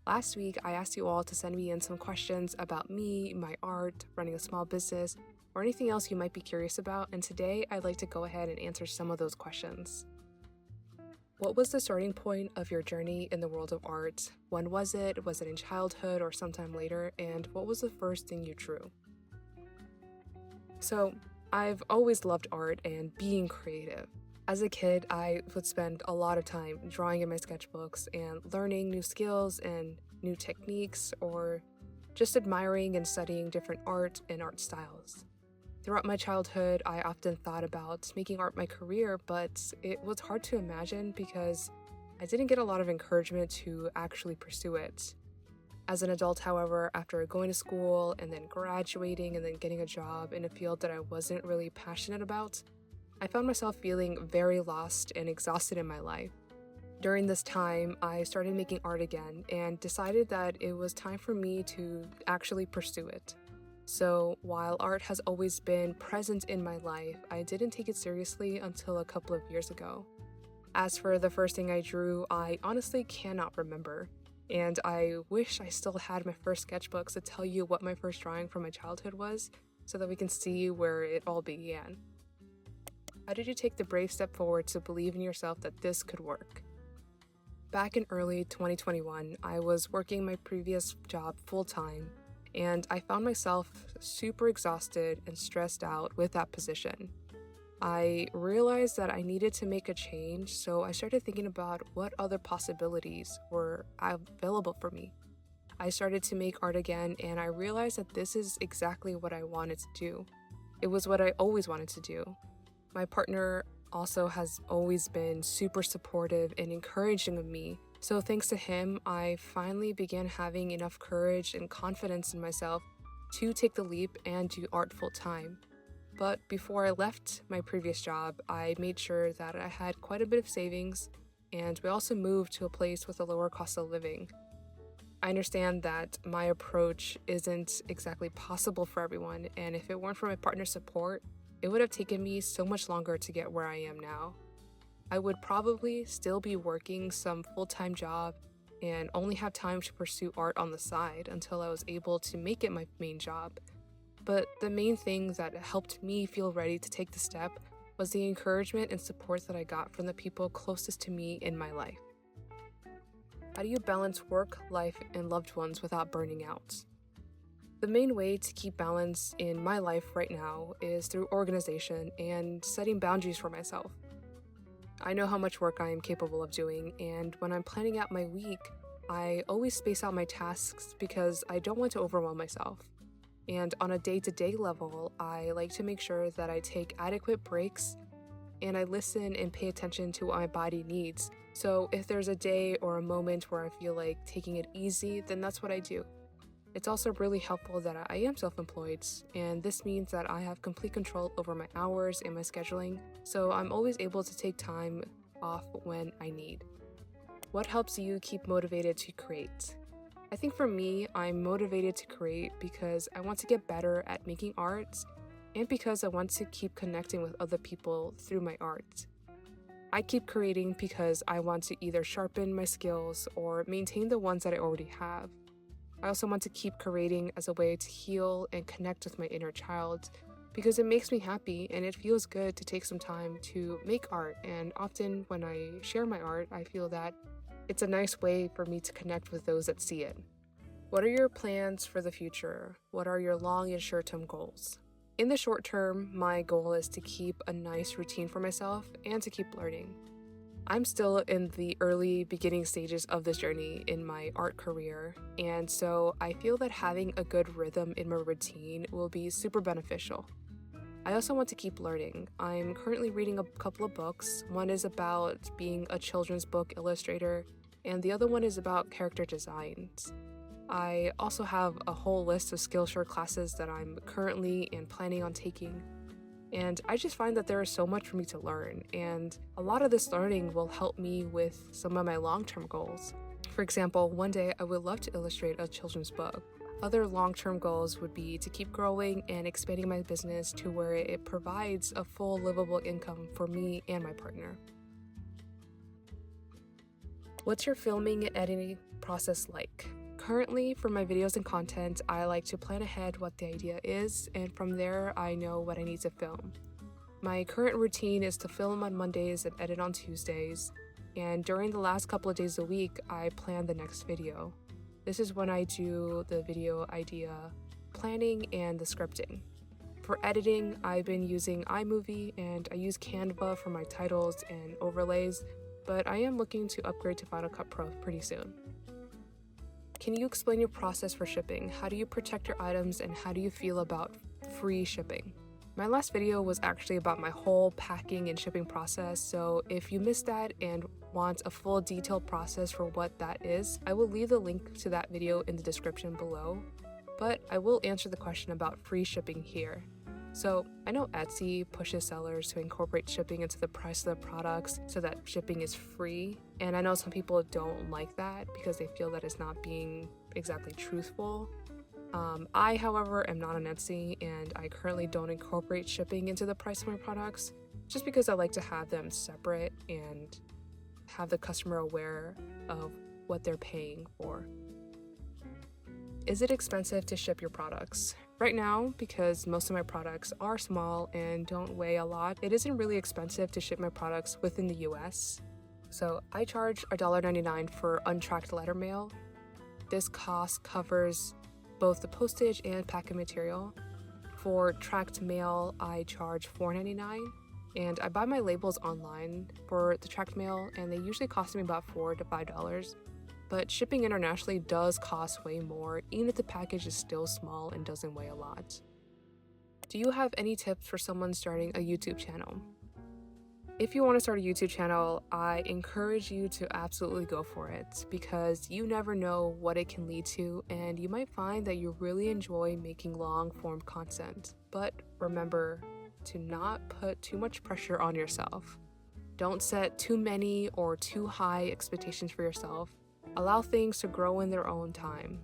Last week, I asked you all to send me in some questions about me, my art, running a small business, or anything else you might be curious about, and today I'd like to go ahead and answer some of those questions. What was the starting point of your journey in the world of art? When was it? Was it in childhood or sometime later? And what was the first thing you drew? So, I've always loved art and being creative. As a kid, I would spend a lot of time drawing in my sketchbooks and learning new skills and new techniques, or just admiring and studying different art and art styles. Throughout my childhood, I often thought about making art my career, but it was hard to imagine because I didn't get a lot of encouragement to actually pursue it. As an adult, however, after going to school and then graduating and then getting a job in a field that I wasn't really passionate about, I found myself feeling very lost and exhausted in my life. During this time, I started making art again and decided that it was time for me to actually pursue it. So while art has always been present in my life, I didn't take it seriously until a couple of years ago. As for the first thing I drew, I honestly cannot remember, and I wish I still had my first sketchbooks to tell you what my first drawing from my childhood was, so that we can see where it all began. How did you take the brave step forward to believe in yourself that this could work? Back in early 2021, I was working my previous job full-time, and I found myself super exhausted and stressed out with that position. I realized that I needed to make a change, so I started thinking about what other possibilities were available for me. I started to make art again, and I realized that this is exactly what I wanted to do. It was what I always wanted to do. My partner also has always been super supportive and encouraging of me, so thanks to him, I finally began having enough courage and confidence in myself to take the leap and do art full time. But before I left my previous job, I made sure that I had quite a bit of savings, and we also moved to a place with a lower cost of living. I understand that my approach isn't exactly possible for everyone, and if it weren't for my partner's support, it would have taken me so much longer to get where I am now. I would probably still be working some full-time job and only have time to pursue art on the side until I was able to make it my main job. But the main thing that helped me feel ready to take the step was the encouragement and support that I got from the people closest to me in my life. How do you balance work, life, and loved ones without burning out? The main way to keep balance in my life right now is through organization and setting boundaries for myself. I know how much work I am capable of doing, and when I'm planning out my week, I always space out my tasks because I don't want to overwhelm myself. And on a day-to-day level, I like to make sure that I take adequate breaks and I listen and pay attention to what my body needs. So if there's a day or a moment where I feel like taking it easy, then that's what I do. It's also really helpful that I am self-employed, and this means that I have complete control over my hours and my scheduling, so I'm always able to take time off when I need. What helps you keep motivated to create? I think for me, I'm motivated to create because I want to get better at making art, and because I want to keep connecting with other people through my art. I keep creating because I want to either sharpen my skills or maintain the ones that I already have. I also want to keep creating as a way to heal and connect with my inner child because it makes me happy and it feels good to take some time to make art, and often when I share my art, I feel that it's a nice way for me to connect with those that see it. What are your plans for the future? What are your long and short-term goals? In the short term, my goal is to keep a nice routine for myself and to keep learning. I'm still in the early beginning stages of this journey in my art career, and so I feel that having a good rhythm in my routine will be super beneficial. I also want to keep learning. I'm currently reading a couple of books. One is about being a children's book illustrator, and the other one is about character designs. I also have a whole list of Skillshare classes that I'm currently and planning on taking. And I just find that there is so much for me to learn, and a lot of this learning will help me with some of my long-term goals. For example, one day I would love to illustrate a children's book. Other long-term goals would be to keep growing and expanding my business to where it provides a full livable income for me and my partner. What's your filming and editing process like? Currently, for my videos and content, I like to plan ahead what the idea is, and from there, I know what I need to film. My current routine is to film on Mondays and edit on Tuesdays, and during the last couple of days a week, I plan the next video. This is when I do the video idea planning and the scripting. For editing, I've been using iMovie and I use Canva for my titles and overlays, but I am looking to upgrade to Final Cut Pro pretty soon. Can you explain your process for shipping? How do you protect your items and how do you feel about free shipping? My last video was actually about my whole packing and shipping process, so if you missed that and want a full detailed process for what that is, I will leave the link to that video in the description below, but I will answer the question about free shipping here. So I know Etsy pushes sellers to incorporate shipping into the price of the products so that shipping is free, and I know some people don't like that because they feel that it's not being exactly truthful. I, however, am not on Etsy and I currently don't incorporate shipping into the price of my products just because I like to have them separate and have the customer aware of what they're paying for. Is it expensive to ship your products? Right now, because most of my products are small and don't weigh a lot, it isn't really expensive to ship my products within the US. So I charge $1.99 for untracked letter mail. This cost covers both the postage and packing material. For tracked mail, I charge $4.99, and I buy my labels online for the tracked mail, and they usually cost me about $4 to $5. But shipping internationally does cost way more, even if the package is still small and doesn't weigh a lot. Do you have any tips for someone starting a YouTube channel? If you want to start a YouTube channel, I encourage you to absolutely go for it because you never know what it can lead to, and you might find that you really enjoy making long-form content. But remember to not put too much pressure on yourself. Don't set too many or too high expectations for yourself. Allow things to grow in their own time.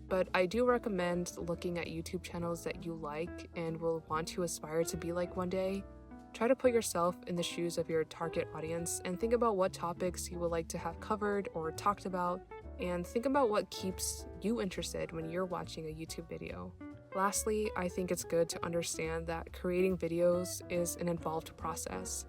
But I do recommend looking at YouTube channels that you like and will want to aspire to be like one day. Try to put yourself in the shoes of your target audience and think about what topics you would like to have covered or talked about, and think about what keeps you interested when you're watching a YouTube video. Lastly, I think it's good to understand that creating videos is an involved process.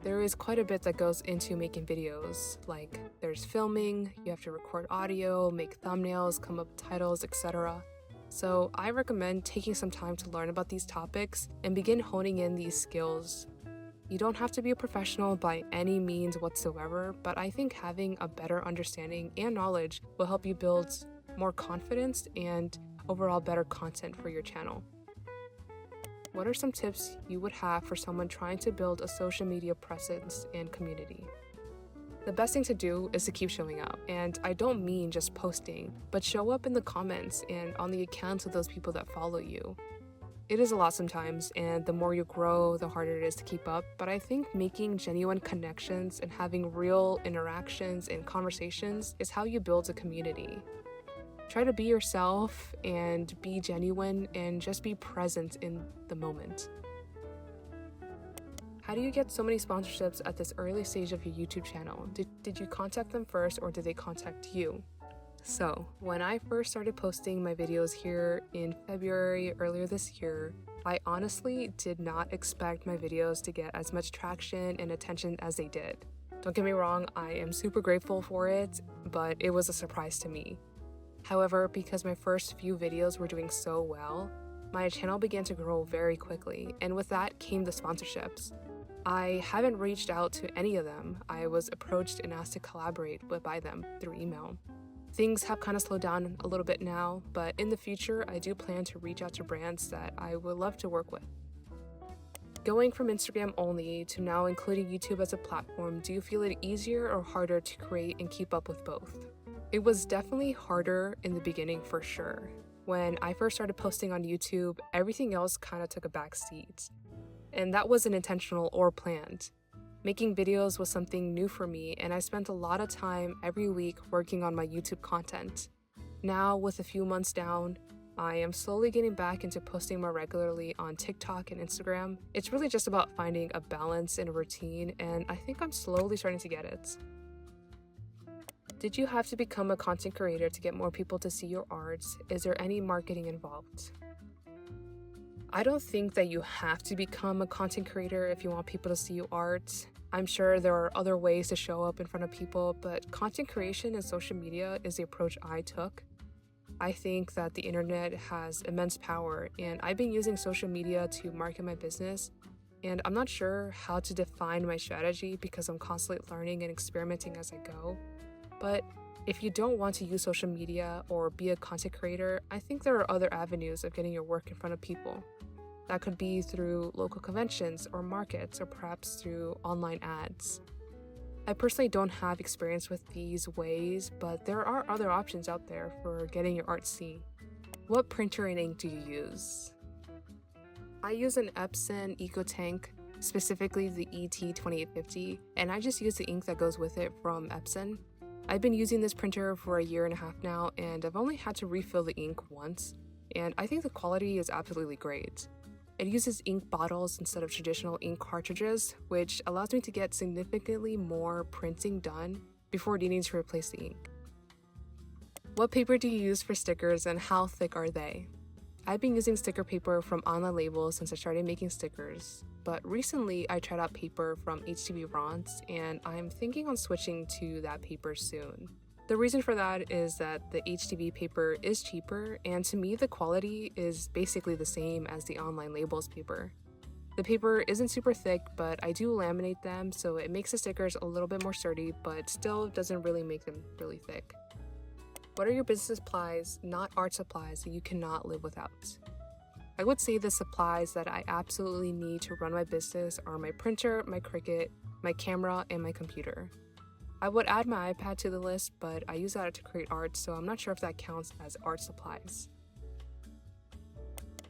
There is quite a bit that goes into making videos, like there's filming, you have to record audio, make thumbnails, come up with titles, etc. So I recommend taking some time to learn about these topics and begin honing in these skills. You don't have to be a professional by any means whatsoever, but I think having a better understanding and knowledge will help you build more confidence and overall better content for your channel. What are some tips you would have for someone trying to build a social media presence and community? The best thing to do is to keep showing up, and I don't mean just posting, but show up in the comments and on the accounts of those people that follow you. It is a lot sometimes, and the more you grow, the harder it is to keep up, but I think making genuine connections and having real interactions and conversations is how you build a community. Try to be yourself and be genuine and just be present in the moment. How do you get so many sponsorships at this early stage of your YouTube channel? Did you contact them first or did they contact you? So, when I first started posting my videos here in February earlier this year, I honestly did not expect my videos to get as much traction and attention as they did. Don't get me wrong, I am super grateful for it, but it was a surprise to me. However, because my first few videos were doing so well, my channel began to grow very quickly, and with that came the sponsorships. I haven't reached out to any of them. I was approached and asked to collaborate by them through email. Things have kind of slowed down a little bit now, but in the future, I do plan to reach out to brands that I would love to work with. Going from Instagram only to now including YouTube as a platform, do you feel it easier or harder to create and keep up with both? It was definitely harder in the beginning for sure. When I first started posting on YouTube, everything else kind of took a back seat. And that wasn't intentional or planned. Making videos was something new for me, and I spent a lot of time every week working on my YouTube content. Now, with a few months down, I am slowly getting back into posting more regularly on TikTok and Instagram. It's really just about finding a balance and a routine, and I think I'm slowly starting to get it. Did you have to become a content creator to get more people to see your art? Is there any marketing involved? I don't think that you have to become a content creator if you want people to see your art. I'm sure there are other ways to show up in front of people, but content creation and social media is the approach I took. I think that the internet has immense power, and I've been using social media to market my business, and I'm not sure how to define my strategy because I'm constantly learning and experimenting as I go. But if you don't want to use social media or be a content creator, I think there are other avenues of getting your work in front of people. That could be through local conventions or markets, or perhaps through online ads. I personally don't have experience with these ways, but there are other options out there for getting your art seen. What printer and ink do you use? I use an Epson EcoTank, specifically the ET2850, and I just use the ink that goes with it from Epson. I've been using this printer for a year and a half now, and I've only had to refill the ink once, and I think the quality is absolutely great. It uses ink bottles instead of traditional ink cartridges, which allows me to get significantly more printing done before needing to replace the ink. What paper do you use for stickers and how thick are they? I've been using sticker paper from online labels since I started making stickers, but recently I tried out paper from HTV Ronce, and I'm thinking on switching to that paper soon. The reason for that is that the HTV paper is cheaper, and to me the quality is basically the same as the online labels paper. The paper isn't super thick, but I do laminate them, so it makes the stickers a little bit more sturdy, but still doesn't really make them really thick. What are your business supplies, not art supplies, that you cannot live without? I would say the supplies that I absolutely need to run my business are my printer, my Cricut, my camera, and my computer. I would add my iPad to the list, but I use that to create art, so I'm not sure if that counts as art supplies.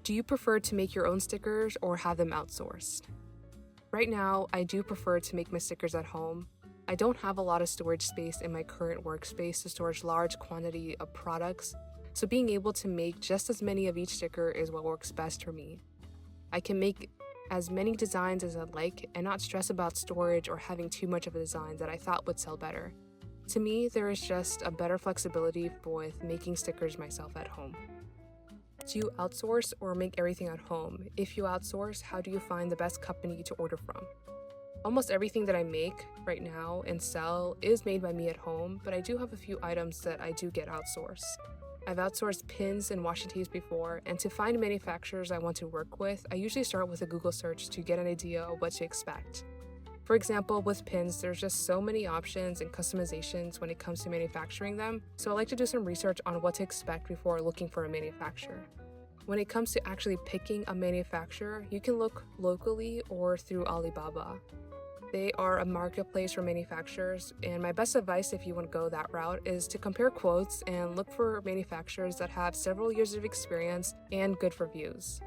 Do you prefer to make your own stickers or have them outsourced? Right now, I do prefer to make my stickers at home. I don't have a lot of storage space in my current workspace to store large quantity of products, so being able to make just as many of each sticker is what works best for me. I can make as many designs as I'd like and not stress about storage or having too much of a design that I thought would sell better. To me, there is just a better flexibility with making stickers myself at home. Do you outsource or make everything at home? If you outsource, how do you find the best company to order from? Almost everything that I make right now and sell is made by me at home, but I do have a few items that I do get outsourced. I've outsourced pins and washi tapes before, and to find manufacturers I want to work with, I usually start with a Google search to get an idea of what to expect. For example, with pins, there's just so many options and customizations when it comes to manufacturing them, so I like to do some research on what to expect before looking for a manufacturer. When it comes to actually picking a manufacturer, you can look locally or through Alibaba. They are a marketplace for manufacturers, and my best advice if you want to go that route is to compare quotes and look for manufacturers that have several years of experience and good reviews.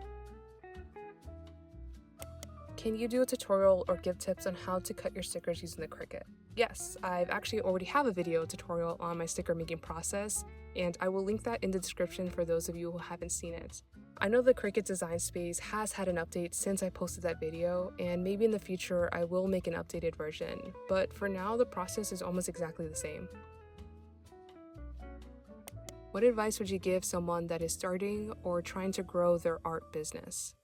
Can you do a tutorial or give tips on how to cut your stickers using the Cricut? Yes, I've actually already have a video tutorial on my sticker making process, and I will link that in the description for those of you who haven't seen it. I know the Cricut design space has had an update since I posted that video, and maybe in the future I will make an updated version, but for now the process is almost exactly the same. What advice would you give someone that is starting or trying to grow their art business?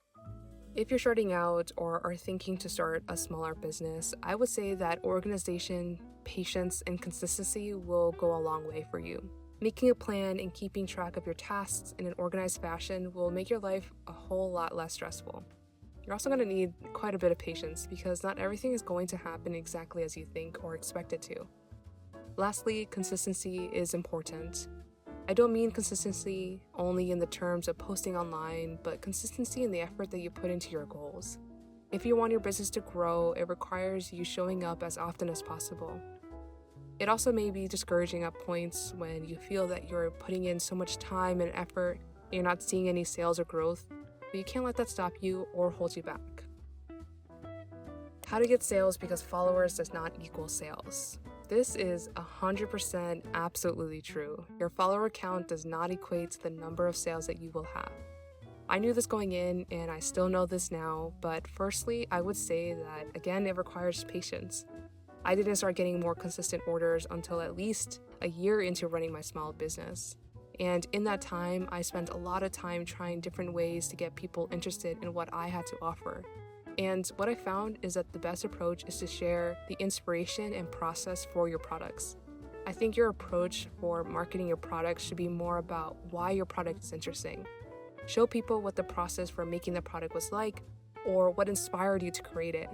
If you're starting out or are thinking to start a small art business, I would say that organization, patience, and consistency will go a long way for you. Making a plan and keeping track of your tasks in an organized fashion will make your life a whole lot less stressful. You're also going to need quite a bit of patience because not everything is going to happen exactly as you think or expect it to. Lastly, consistency is important. I don't mean consistency only in the terms of posting online, but consistency in the effort that you put into your goals. If you want your business to grow, it requires you showing up as often as possible. It also may be discouraging at points when you feel that you're putting in so much time and effort and you're not seeing any sales or growth, but you can't let that stop you or hold you back. How to get sales because followers does not equal sales. This is 100% absolutely true. Your follower count does not equate to the number of sales that you will have. I knew this going in, and I still know this now, but firstly, I would say that, again, it requires patience. I didn't start getting more consistent orders until at least a year into running my small business. And in that time, I spent a lot of time trying different ways to get people interested in what I had to offer. And what I found is that the best approach is to share the inspiration and process for your products. I think your approach for marketing your products should be more about why your product is interesting. Show people what the process for making the product was like, or what inspired you to create it.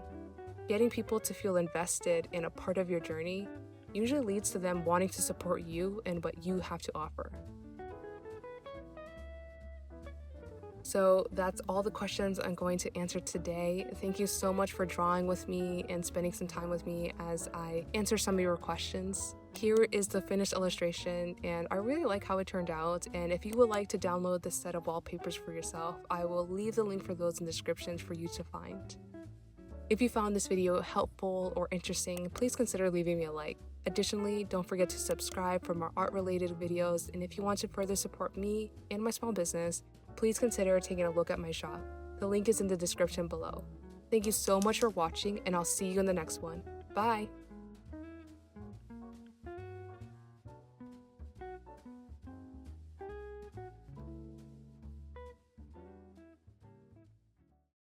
Getting people to feel invested in a part of your journey usually leads to them wanting to support you and what you have to offer. So that's all the questions I'm going to answer today. Thank you so much for drawing with me and spending some time with me as I answer some of your questions. Here is the finished illustration, and I really like how it turned out. And if you would like to download this set of wallpapers for yourself, I will leave the link for those in the description for you to find. If you found this video helpful or interesting, please consider leaving me a like. Additionally, don't forget to subscribe for more art-related videos, and if you want to further support me and my small business, please consider taking a look at my shop. The link is in the description below. Thank you so much for watching, and I'll see you in the next one. Bye!